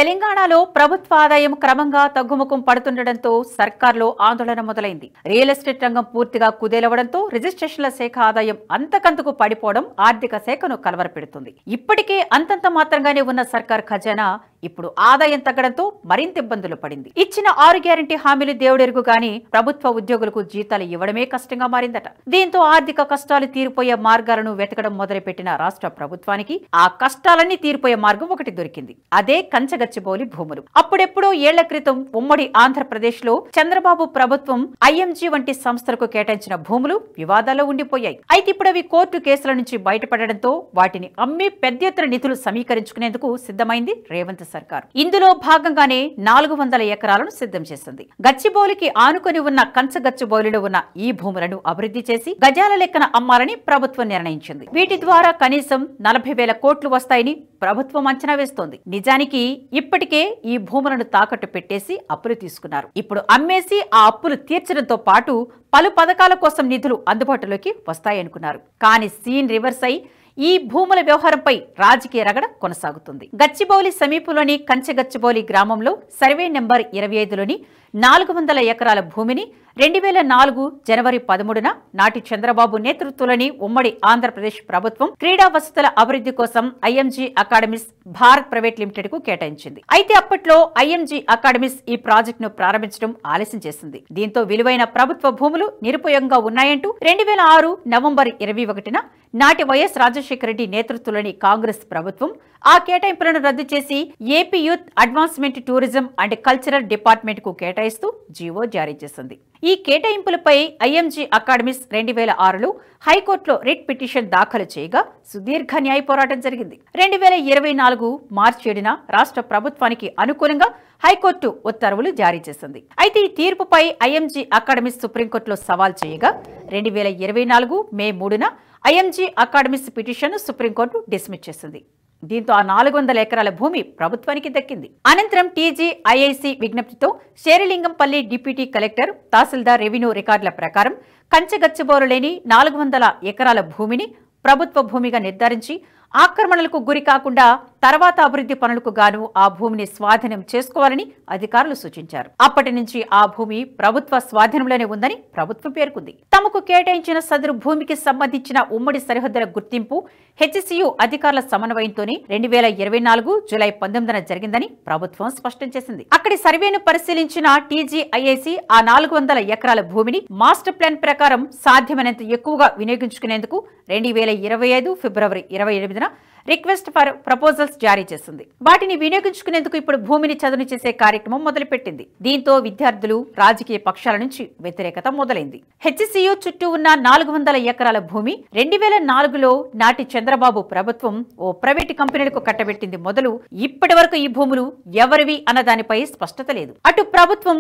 తెలంగాణలో ప్రభుత్వ ఆదాయం క్రమంగా తగ్గుముఖం పడుతుండటంతో సర్కార్లో ఆందోళన మొదలైంది. రియల్ ఎస్టేట్ రంగం పూర్తిగా కుదేలవడంతో రిజిస్ట్రేషన్ల శాఖ ఆదాయం అంతకంతకు పడిపోవడం ఆర్థిక శాఖను కలవరపెడుతుంది. ఇప్పటికే అంతంత మాత్రంగానే ఉన్న సర్కార్ ఖజానా ఇప్పుడు ఆదాయం తగ్గడంతో మరింత ఇబ్బందులు పడింది. ఇచ్చిన 6 గ్యారంటీ హామీలు దేవుడెరుగు గాని ప్రభుత్వ ఉద్యోగులకు జీతాలు ఇవ్వడమే కష్టంగా మారిందట. దీంతో ఆర్థిక కష్టాలు తీరిపోయే మార్గాలను వెతకడం మొదలుపెట్టిన రాష్ట్ర ప్రభుత్వానికి ఆ కష్టాలన్నీ తీరిపోయే మార్గం ఒకటి దొరికింది. అదే కంచగచ్చిబౌలి భూములు. అప్పుడెప్పుడో ఏళ్ల క్రితం ఉమ్మడి ఆంధ్రప్రదేశ్ లో చంద్రబాబు ప్రభుత్వం ఐఎంజీ వంటి సంస్థలకు కేటాయించిన భూములు వివాదాల్లో ఉండిపోయాయి. అయితే ఇప్పుడు అవి కోర్టు కేసుల నుంచి బయటపడడంతో వాటిని అమ్మి పెద్ద ఎత్తున నిధులు సమీకరించుకునేందుకు సిద్ధమైంది రేవంత్ సర్కార్. ఇందులో భాగంగానే 400 ఎకరాలను సిద్ధం చేసింది. గచ్చిబౌలికి ఆనుకొని ఉన్న కంచగచ్చిబౌలిలో ఉన్న ఈ భూములను అభివృద్ధి చేసి గజాల లెక్కన అమ్మాలని ప్రభుత్వం నిర్ణయించింది. వీటి ద్వారా కనీసం 40,000 కోట్లు వస్తాయని ప్రభుత్వం అంచనా వేస్తోంది. నిజానికి ఇప్పటికే ఈ భూములను తాకట్టు పెట్టేసి అప్పులు తీసుకున్నారు. ఇప్పుడు అమ్మేసి ఆ అప్పులు తీర్చడంతో పాటు పలు పథకాల కోసం నిధులు అందుబాటులోకి వస్తాయనుకున్నారు. కానీ సీన్ రివర్స్ అయి ఈ భూముల వ్యవహారంపై రాజకీయ రగడ కొనసాగుతుంది. గచ్చిబౌలి సమీపంలోని కంచగచ్చిబౌలి గ్రామంలో సర్వే నెంబర్ 25లోని 400 ఎకరాల భూమిని 2004 జనవరి 13న నాటి చంద్రబాబు నేతృత్వంలోని ఉమ్మడి ఆంధ్రప్రదేశ్ ప్రభుత్వం క్రీడా వసతుల అభివృద్ధి కోసం IMG academies Bharat private limited కు కేటాయించింది. అయితే అప్పట్లో ఐఎంజీ అకాడమీస్ ఈ ప్రాజెక్టును ప్రారంభించడం ఆలస్యం చేసింది. దీంతో విలువైన ప్రభుత్వ భూములు నిరుపయోగంగా ఉన్నాయంటూ 2006 నవంబర్ 21న నాటి వైఎస్ రాజశేఖర రెడ్డి నేతృత్వంలోని కాంగ్రెస్ ప్రభుత్వం ఆ కేటాయింపులను రద్దు చేసి AP youth advancement tourism and cultural department కు కేటాయిస్తూ జీవో జారీ చేసింది. ఈ కేటాయింపులపై ఐఎంజీ అకాడమీస్ 2006లో హైకోర్టులో రిట్ పిటిషన్ దాఖలు చేయగా సుదీర్ఘ న్యాయ పోరాటం జరిగింది. 2024 మార్చి 7న రాష్ట్ర ప్రభుత్వానికి అనుకూలంగా హైకోర్టు ఉత్తర్వులు జారీ చేసింది. అయితే ఈ తీర్పుపై ఐఎంజీ అకాడమీస్ సుప్రీంకోర్టులో సవాల్ చేయగా 2024 మే 3న IMG Academies petition Supreme Court dismiss చేసింది. దీంతో ఆ 400 ఎకరాల భూమి ప్రభుత్వానికి దక్కింది. అనంతరం టీజీఐఐసి విజ్ఞప్తితో Serilingampally deputy collector tahsildar revenue రికార్డుల ప్రకారం కంచగచ్చిబౌలు లేని 400 ఎకరాల భూమిని ప్రభుత్వ భూమిగా నిర్ధారించి ఆక్రమణలకు గురి కాకుండా తర్వాత అభివృద్ధి పనులకు గాను ఆ భూమిని స్వాధీనం చేసుకోవాలని అధికారులు సూచించారు. అప్పటి నుంచి ఆ భూమి ప్రభుత్వ స్వాధీనంలోనే ఉందని ప్రభుత్వం పేర్కొంది. తమకు కేటాయించిన సదరు భూమికి సంబంధించిన ఉమ్మడి సరిహద్దుల గుర్తింపు హెచ్సియు అధికారుల సమన్వయంతోనే 2024 జూలై 19న జరిగిందని ప్రభుత్వం స్పష్టం చేసింది. అక్కడి సర్వేను పరిశీలించిన టీజీఐఐసి ఆ 400 ఎకరాల భూమిని మాస్టర్ ప్లాన్ ప్రకారం సాధ్యమైనంత ఎక్కువగా వినియోగించుకునేందుకు 2025 ఫిబ్రవరి 28న రిక్వెస్ట్ ఫర్ ప్రపోజల్స్ జారీ చేసింది. వాటిని వినియోగించుకునేందుకు ఇప్పుడు భూమిని చదును చేసే కార్యక్రమం మొదలుపెట్టింది. దీంతో విద్యార్థులు రాజకీయ పక్షాల నుంచి వ్యతిరేకత మొదలైంది. హెచ్సియు చుట్టూ ఉన్న 400 ఎకరాల భూమి 2004లో నాటి చంద్రబాబు ప్రభుత్వం ఓ ప్రైవేటు కంపెనీలకు కట్టబెట్టింది మొదలు ఇప్పటి వరకు ఈ భూములు ఎవరివి అన్న దానిపై స్పష్టత లేదు. అటు ప్రభుత్వం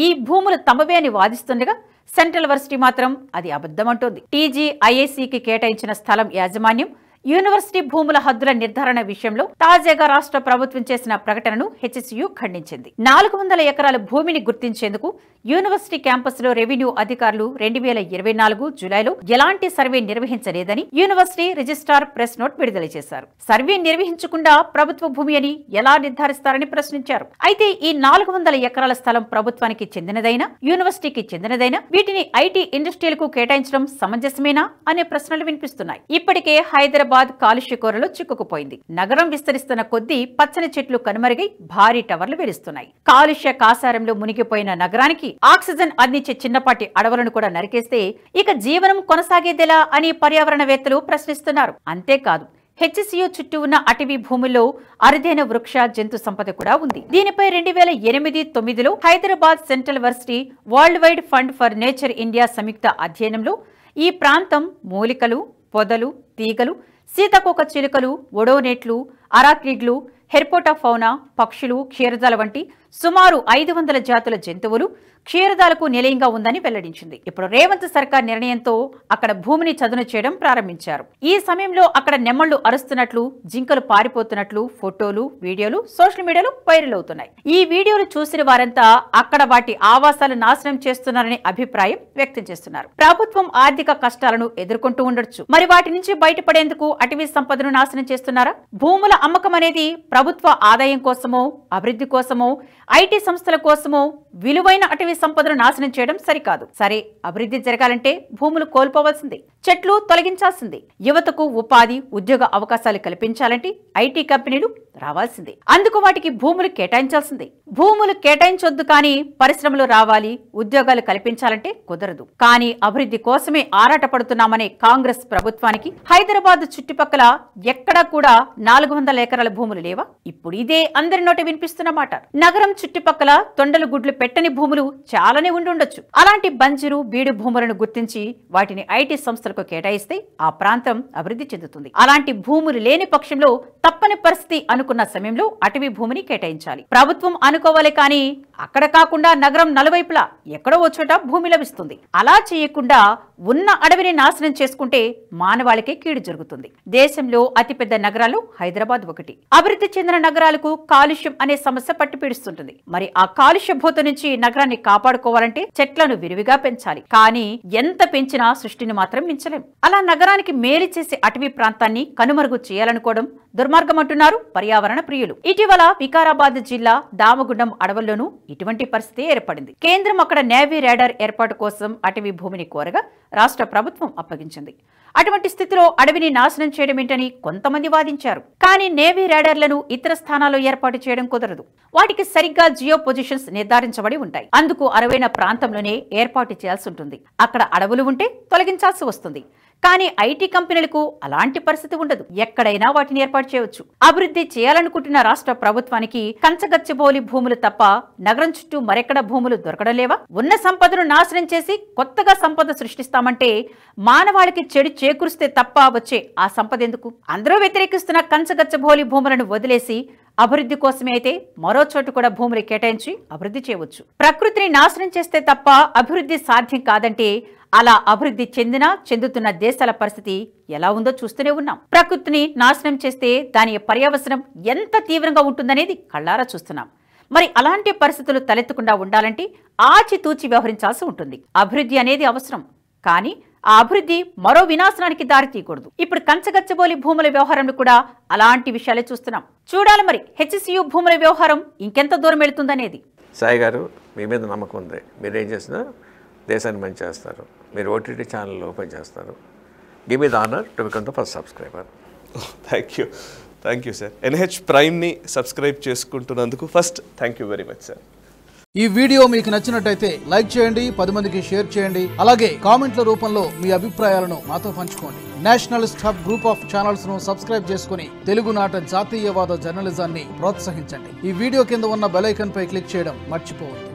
ఈ భూములు తమవే అని వాదిస్తుండగా సెంట్రల్ వర్సిటీ మాత్రం అది అబద్ధమంటోంది. టీజీఐఐసికి కేటాయించిన స్థలం యాజమాన్యం యూనివర్సిటీ భూముల హద్దుల నిర్ధారణ విషయంలో తాజాగా రాష్ట్ర ప్రభుత్వం చేసిన ప్రకటనను హెచ్సియు ఖండించింది. 400 ఎకరాల భూమిని గుర్తించేందుకు యూనివర్సిటీ క్యాంపస్ లో రెవెన్యూ అధికారులు 2024 జూలైలో ఎలాంటి సర్వే నిర్వహించలేదని యూనివర్సిటీ రిజిస్ట్రార్ ప్రెస్ నోట్ విడుదల చేశారు. సర్వే నిర్వహించకుండా ప్రభుత్వ భూమి అని ఎలా నిర్ధారిస్తారని ప్రశ్నించారు. అయితే ఈ 400 ఎకరాల స్థలం ప్రభుత్వానికి చెందినదైనా యూనివర్సిటీకి చెందినదైనా వీటిని ఐటీ ఇండస్ట్రీలకు కేటాయించడం సమంజసమేనా అనే ప్రశ్నలు వినిపిస్తున్నాయి. ఇప్పటికే హైదరాబాద్ కాలుష్య కోరలో చిక్కుకుపోయింది. నగరం విస్తరిస్తున్న కొద్దీ పచ్చని చెట్లు కనుమరుగై భారీ టవర్లు వెలుస్తున్నాయి. కాలుష్య కాసారంలో మునిగిపోయిన నగరానికి ఆక్సిజన్ అందించే చిన్నపాటి అడవులను కూడా నరికేస్తే ఇక జీవనం కొనసాగేదెలా అని పర్యావరణవేత్తలు ప్రశ్నిస్తున్నారు. అంతేకాదు హెచ్సియు చుట్టూ ఉన్న అటవీ భూముల్లో అరుదైన వృక్ష జంతు సంపద కూడా ఉంది. దీనిపై 2008-9లో Hyderabad central varsity World Wide Fund for Nature India సంయుక్త అధ్యయనంలో ఈ ప్రాంతం మూలికలు, పొదలు, తీగలు, సీతాకోక చిలుకలు, ఒడోనేట్లు, అరాక్నిడ్లు, హెర్పోటా ఫౌనా, పక్షులు, క్షీరజాల వంటి సుమారు 500 జాతుల జంతువులు, క్షీరదాలకు నిలయంగా ఉందని వెల్లడించింది. ఇప్పుడు రేవంత్ సర్కార్ నిర్ణయంతో అక్కడ భూమిని చదును చేయడం ప్రారంభించారు. ఈ సమయంలో అక్కడ నెమ్మళ్లు అరుస్తున్నట్లు, జింకలు పారిపోతున్నట్లు ఫోటోలు, వీడియోలు సోషల్ మీడియాలో వైరల్ అవుతున్నాయి. ఈ వీడియోలు చూసిన వారంతా అక్కడ వాటి ఆవాసాలు నాశనం చేస్తున్నారనే అభిప్రాయం వ్యక్తం చేస్తున్నారు. ప్రభుత్వం ఆర్థిక కష్టాలను ఎదుర్కొంటూ ఉండొచ్చు, మరి వాటి నుంచి బయటపడేందుకు అటవీ సంపదను నాశనం చేస్తున్నారా? భూముల అమ్మకం అనేది ప్రభుత్వ ఆదాయం కోసమో, అభివృద్ధి కోసమో, ఐటీ సంస్థల కోసమో విలువైన అటవీ సంపదను నాశనం చేయడం సరికాదు. సరే, అభివృద్ధి జరగాలంటే భూములు కోల్పోవాల్సిందే, చెట్లు తొలగించాల్సిందే, యువతకు ఉపాధి, ఉద్యోగ అవకాశాలు కల్పించాలంటే ఐటీ కంపెనీలు రావాల్సిందే, అందుకు వాటికి భూములు కేటాయించాల్సిందే. భూములు కేటాయించొద్దు కానీ పరిశ్రమలు రావాలి, ఉద్యోగాలు కల్పించాలంటే కుదరదు. కానీ అభివృద్ధి కోసమే ఆరాటపడుతున్నామనే కాంగ్రెస్ ప్రభుత్వానికి హైదరాబాద్ చుట్టుపక్కల ఎక్కడా కూడా 400 ఎకరాల భూములు లేవా? ఇప్పుడు ఇదే అందరి నోట వినిపిస్తున్న మాట. నగరం చుట్టుపక్కల తొండలు గుడ్లు పెట్టని భూములు చాలానే ఉండుండొచ్చు. అలాంటి బంజరు, బీడు భూములను గుర్తించి వాటిని ఐటీ సంస్థలకు కేటాయిస్తే ఆ ప్రాంతం అభివృద్ధి చెందుతుంది. అలాంటి భూములు లేని పక్షంలో తప్పని పరిస్థితి అనుకున్న సమయంలో అటవీ భూమిని కేటాయించాలి. ప్రభుత్వం అనుకోవాలి కానీ అక్కడ కాకుండా నగరం నలువైపులా ఎక్కడో ఓ చోట భూమి లభిస్తుంది. అలా చేయకుండా ఉన్న అడవిని నాశనం చేసుకుంటే మానవాళికే కీడు జరుగుతుంది. దేశంలో అతిపెద్ద నగరాలు హైదరాబాద్ ఒకటి. అభివృద్ధి చెందిన నగరాలకు కాలుష్యం అనే సమస్య పట్టిపీడిస్తుంటుంది. మరి ఆ కాలుష్య భూత నుంచి నగరాన్ని కాపాడుకోవాలంటే చెట్లను విరివిగా పెంచాలి. కానీ ఎంత పెంచినా సృష్టిని మాత్రం మించలేం. అలా నగరానికి మేలు చేసే అటవీ ప్రాంతాన్ని కనుమరుగు చేయాలనుకోవడం దుర్మార్గం అంటున్నారు పర్యావరణ ప్రియులు. ఇటీవల వికారాబాద్ జిల్లా దామగుండం అడవుల్లోనూ ఇటువంటి పరిస్థితి ఏర్పడింది. కేంద్రం అక్కడ నేవీ రాడార్ ఏర్పాటు కోసం అటవీ భూమిని కోరగా రాష్ట్ర ప్రభుత్వం అప్పగించింది. అటువంటి స్థితిలో అడవిని నాశనం చేయడం ఏంటని కొంతమంది వాదించారు. కానీ నేవీ రాడార్లను ఇతర స్థానాల్లో ఏర్పాటు చేయడం కుదరదు. వాటికి సరిగ్గా జియో పొజిషన్స్ నిర్ధారించబడి ఉంటాయి. అందుకు అరువైన ప్రాంతంలోనే ఏర్పాటు చేయాల్సి ఉంటుంది. అక్కడ అడవులు ఉంటే తొలగించాల్సి వస్తుంది. కానీ ఐటీ కంపెనీలకు అలాంటి పరిస్థితి ఉండదు. ఎక్కడైనా వాటిని ఏర్పాటు చేయవచ్చు. అభివృద్ధి చేయాలనుకుంటున్న రాష్ట్ర ప్రభుత్వానికి కంచగచ్చిబౌలి భూములు తప్ప నగరం చుట్టూ మరెక్కడ భూములు దొరకడం లేవా? ఉన్న సంపదను నాశనం చేసి కొత్తగా సంపద సృష్టిస్తామంటే మానవాళికి చెడు చేకూరిస్తే తప్ప వచ్చే ఆ సంపద ఎందుకు? అందరూ వ్యతిరేకిస్తున్న కంచగచ్చబౌలి భూములను వదిలేసి అభివృద్ధి కోసమే అయితే మరో చోటు కూడా భూములు కేటాయించి అభివృద్ధి చేయవచ్చు. ప్రకృతిని నాశనం చేస్తే తప్ప అభివృద్ధి సాధ్యం కాదంటే అలా అభివృద్ధి చెందుతున్న దేశాల పరిస్థితి ఎలా ఉందో చూస్తూనే ఉన్నాం. ప్రకృతిని నాశనం చేస్తే దాని పర్యవసనం ఎంత తీవ్రంగా ఉంటుందనేది కళ్ళారా చూస్తున్నాం. మరి అలాంటి పరిస్థితులు తలెత్తకుండా ఉండాలంటే ఆచితూచి వ్యవహరించాల్సి ఉంటుంది. అభివృద్ధి అనేది అవసరం, కానీ ఆ అభివృద్ధి మరో వినాశనానికి దారి తీయకూడదు. ఇప్పుడు కంచగచ్చబౌలి భూముల వ్యవహారంలో కూడా అలాంటి విషయాలే చూస్తున్నాం. చూడాలి మరి హెచ్సియు భూముల వ్యవహారం ఇంకెంత దూరం వెళుతుందనేది. సాయి గారు, మీ మీద నమ్మకం ఉంది. మీరేం చేసినా దేశాన్ని మంచి చేస్తారు. మీరు ఓటీటీ ఛానల్ ఓపెన్ చేస్తారు. Give me the honour to become the first subscriber. Thank you sir. NH ప్రైమ్ని సబ్స్క్రైబ్ చేసుకుంటున్నందుకు first thank you very much sir. ఈ వీడియో మీకు నచ్చినట్టయితే లైక్ చేయండి, 10 మందికి షేర్ చేయండి. అలాగే కామెంట్ల రూపంలో మీ అభిప్రాయాలను మాతో పంచుకోండి. Nationalist hub group of channels ను సబ్స్క్రైబ్ చేసుకుని తెలుగునాట జాతీయవాద జర్నలిజాన్ని ప్రోత్సహించండి. ఈ వీడియో కింద ఉన్న బెల్ ఐకాన్ పై క్లిక్ చేయడం మర్చిపోవద్దు.